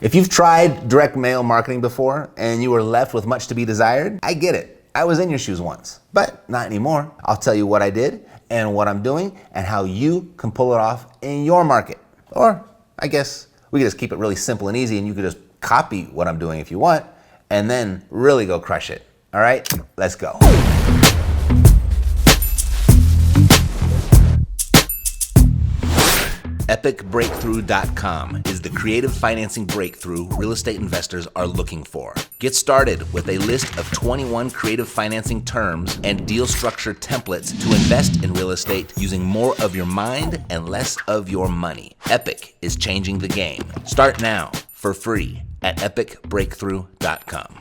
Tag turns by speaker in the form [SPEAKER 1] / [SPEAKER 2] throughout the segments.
[SPEAKER 1] If you've tried direct mail marketing before and you were left with much to be desired, I get it. I was in your shoes once, but not anymore. I'll tell you what I did and what I'm doing and how you can pull it off in your market. Or I guess we could just keep it really simple and easy and you could just copy what I'm doing if you want and then really go crush it. All right, let's go. EpicBreakthrough.com is the creative financing breakthrough real estate investors are looking for. Get started with a list of 21 creative financing terms and deal structure templates to invest in real estate using more of your mind and less of your money. Epic is changing the game. Start now for free at EpicBreakthrough.com.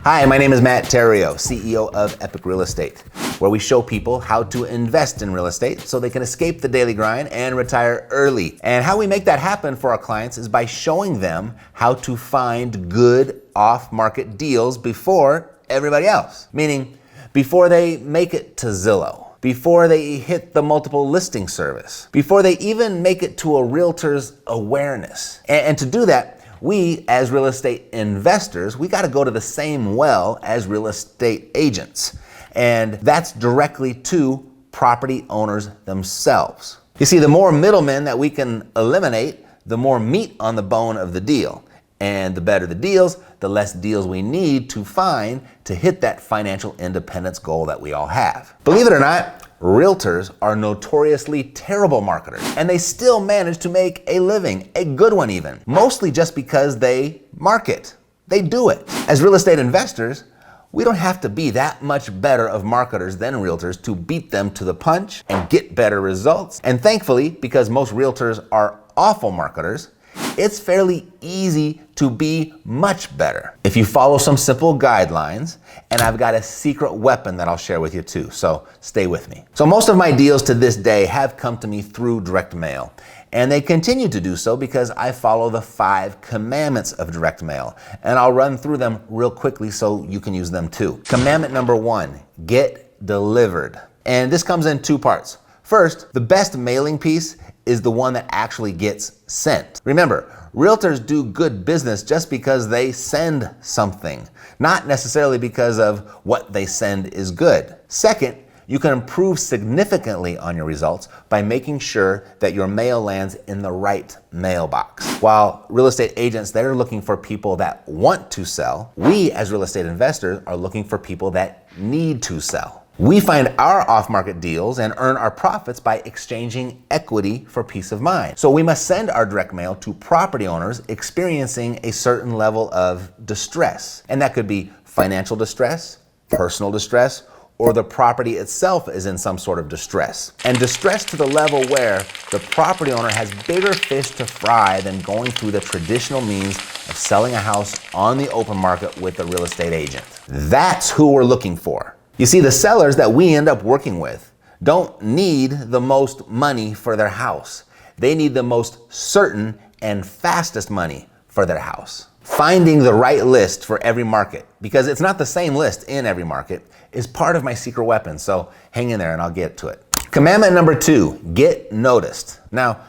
[SPEAKER 1] Hi, my name is Matt Theriault, CEO of Epic Real Estate, where we show people how to invest in real estate so they can escape the daily grind and retire early. And how we make that happen for our clients is by showing them how to find good off-market deals before everybody else. Meaning, before they make it to Zillow, before they hit the multiple listing service, before they even make it to a realtor's awareness. And to do that, we, as real estate investors, we got to go to the same well as real estate agents. And that's directly to property owners themselves. You see, the more middlemen that we can eliminate, the more meat on the bone of the deal. And the better the deals, the less deals we need to find to hit that financial independence goal that we all have. Believe it or not, realtors are notoriously terrible marketers, and they still manage to make a living, a good one even, mostly just because they market. They do it. As real estate investors, we don't have to be that much better of marketers than realtors to beat them to the punch and get better results. And thankfully, because most realtors are awful marketers, it's fairly easy to be much better if you follow some simple guidelines, and I've got a secret weapon that I'll share with you too, so stay with me. So most of my deals to this day have come to me through direct mail, and they continue to do so because I follow the 5 commandments of direct mail, and I'll run through them real quickly so you can use them too. Commandment number 1, get delivered. And this comes in 2 parts. First, the best mailing piece is the one that actually gets sent. Remember, realtors do good business just because they send something, not necessarily because of what they send is good. Second, you can improve significantly on your results by making sure that your mail lands in the right mailbox. While real estate agents, they're looking for people that want to sell, we as real estate investors are looking for people that need to sell. We find our off-market deals and earn our profits by exchanging equity for peace of mind. So we must send our direct mail to property owners experiencing a certain level of distress. And that could be financial distress, personal distress, or the property itself is in some sort of distress. And distress to the level where the property owner has bigger fish to fry than going through the traditional means of selling a house on the open market with a real estate agent. That's who we're looking for. You see, the sellers that we end up working with don't need the most money for their house. They need the most certain and fastest money for their house. Finding the right list for every market, because it's not the same list in every market, is part of my secret weapon. So hang in there and I'll get to it. Commandment number 2, get noticed. Now,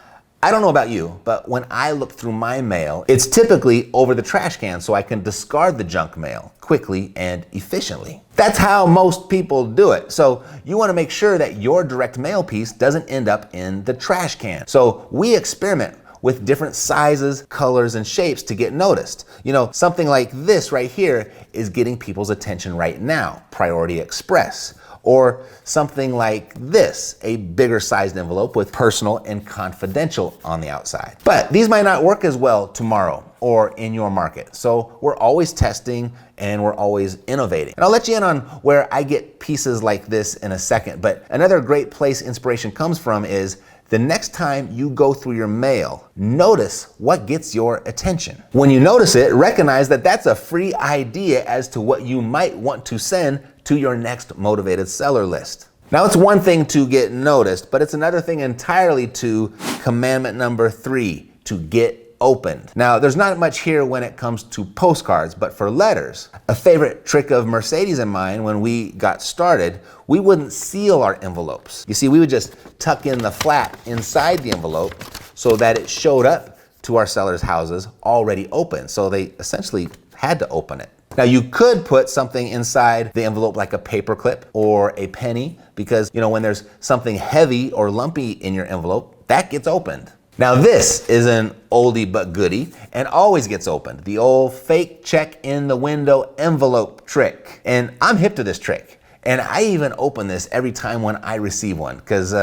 [SPEAKER 1] I don't know about you, but when I look through my mail, it's typically over the trash can so I can discard the junk mail quickly and efficiently. That's how most people do it. So you want to make sure that your direct mail piece doesn't end up in the trash can. So we experiment with different sizes, colors, and shapes to get noticed. You know, something like this right here is getting people's attention right now, Priority Express. Or something like this, a bigger sized envelope with personal and confidential on the outside. But these might not work as well tomorrow or in your market. So we're always testing and we're always innovating. And I'll let you in on where I get pieces like this in a second. But another great place inspiration comes from is the next time you go through your mail, notice what gets your attention. When you notice it, recognize that that's a free idea as to what you might want to send to your next motivated seller list. Now, it's one thing to get noticed, but it's another thing entirely to commandment number 3, to get opened. Now, there's not much here when it comes to postcards, but for letters, a favorite trick of Mercedes and mine when we got started, we wouldn't seal our envelopes. You see, we would just tuck in the flap inside the envelope so that it showed up to our sellers' houses already open, so they essentially had to open it. Now you could put something inside the envelope like a paper clip or a penny, because when there's something heavy or lumpy in your envelope, that gets opened. Now this is an oldie but goodie and always gets opened, the old fake check in the window envelope trick. And I'm hip to this trick, and I even open this every time when I receive one, because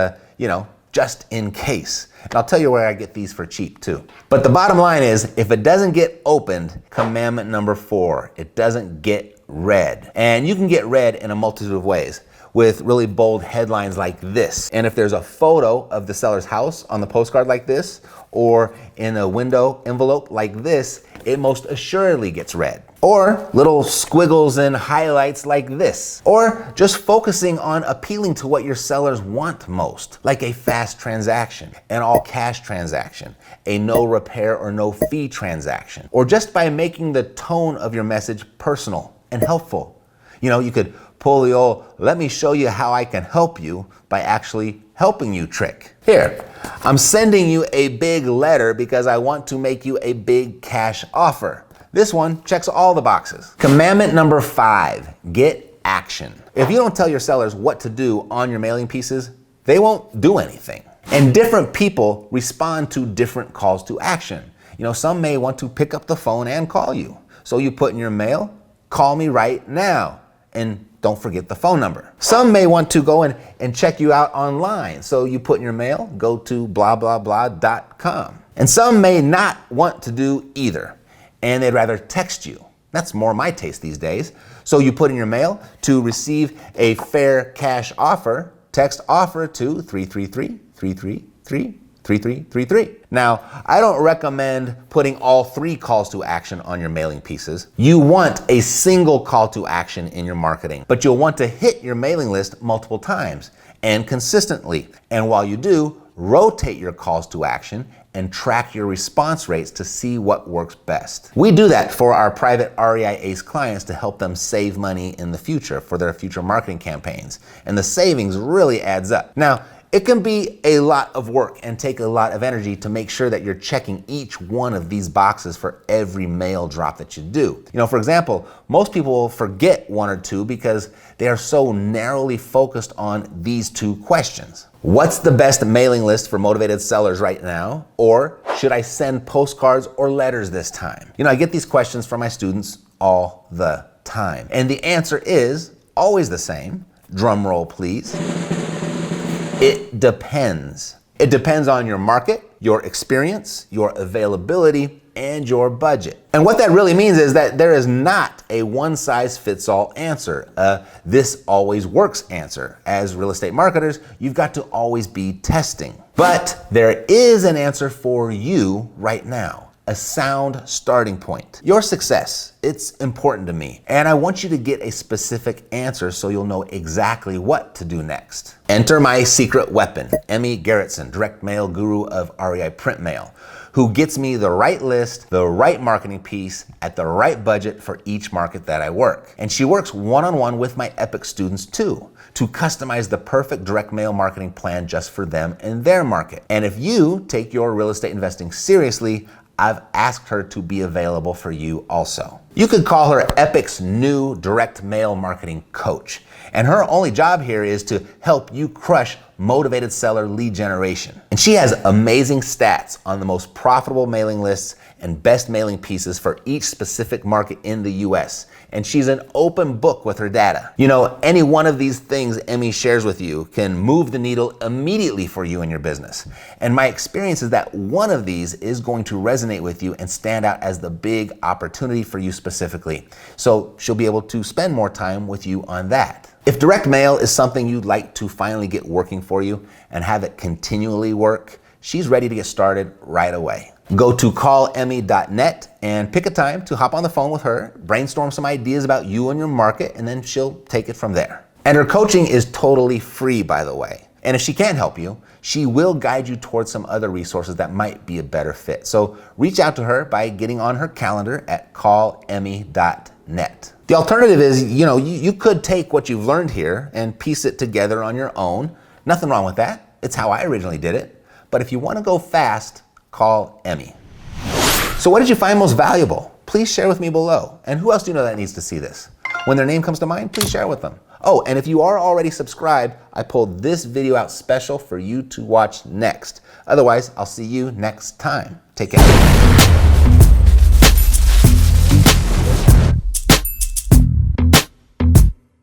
[SPEAKER 1] just in case. And I'll tell you where I get these for cheap too. But the bottom line is, if it doesn't get opened, commandment number 4, it doesn't get read. And you can get read in a multitude of ways, with really bold headlines like this. And if there's a photo of the seller's house on the postcard like this, or in a window envelope like this, it most assuredly gets read. Or little squiggles and highlights like this. Or just focusing on appealing to what your sellers want most, like a fast transaction, an all-cash transaction, a no repair or no fee transaction. Or just by making the tone of your message personal and helpful. You could pull the old, let me show you how I can help you by actually helping you trick. Here, I'm sending you a big letter because I want to make you a big cash offer. This one checks all the boxes. Commandment number 5, get action. If you don't tell your sellers what to do on your mailing pieces, they won't do anything. And different people respond to different calls to action. Some may want to pick up the phone and call you. So you put in your mail, call me right now. And don't forget the phone number. Some may want to go in and check you out online. So you put in your mail, go to blah, blah, blah.com. And some may not want to do either, and they'd rather text you. That's more my taste these days. So you put in your mail, to receive a fair cash offer, text offer to 333-333-3333. Now, I don't recommend putting all 3 calls to action on your mailing pieces. You want a single call to action in your marketing, but you'll want to hit your mailing list multiple times and consistently. And while you do, rotate your calls to action and track your response rates to see what works best. We do that for our private REI ACE clients to help them save money in the future for their future marketing campaigns. And the savings really adds up. Now, it can be a lot of work and take a lot of energy to make sure that you're checking each one of these boxes for every mail drop that you do. For example, most people will forget 1 or 2 because they are so narrowly focused on these 2 questions. What's the best mailing list for motivated sellers right now? Or should I send postcards or letters this time? I get these questions from my students all the time. And the answer is always the same. Drum roll, please. It depends. It depends on your market, your experience, your availability, and your budget. And what that really means is that there is not a one-size-fits-all answer, this always works answer. As real estate marketers, you've got to always be testing. But there is an answer for you right now. A sound starting point. Your success, it's important to me, and I want you to get a specific answer so you'll know exactly what to do next. Enter my secret weapon, Emmy Garrettson, direct mail guru of REI Print Mail, who gets me the right list, the right marketing piece, at the right budget for each market that I work. And she works one-on-one with my Epic students too, to customize the perfect direct mail marketing plan just for them and their market. And if you take your real estate investing seriously, I've asked her to be available for you also. You could call her Epic's new direct mail marketing coach. And her only job here is to help you crush motivated seller lead generation. And she has amazing stats on the most profitable mailing lists and best mailing pieces for each specific market in the US. And she's an open book with her data. Any one of these things Emmy shares with you can move the needle immediately for you and your business. And my experience is that one of these is going to resonate with you and stand out as the big opportunity for you specifically. So she'll be able to spend more time with you on that. If direct mail is something you'd like to finally get working for you and have it continually work, she's ready to get started right away. Go to callemmy.net and pick a time to hop on the phone with her, brainstorm some ideas about you and your market, and then she'll take it from there. And her coaching is totally free, by the way. And if she can't help you, she will guide you towards some other resources that might be a better fit. So reach out to her by getting on her calendar at callemmy.net. The alternative is, you could take what you've learned here and piece it together on your own. Nothing wrong with that. It's how I originally did it. But if you want to go fast, call Emmy. So what did you find most valuable? Please share with me below. And who else do you know that needs to see this? When their name comes to mind, please share it with them. Oh, and if you are already subscribed, I pulled this video out special for you to watch next. Otherwise, I'll see you next time. Take care.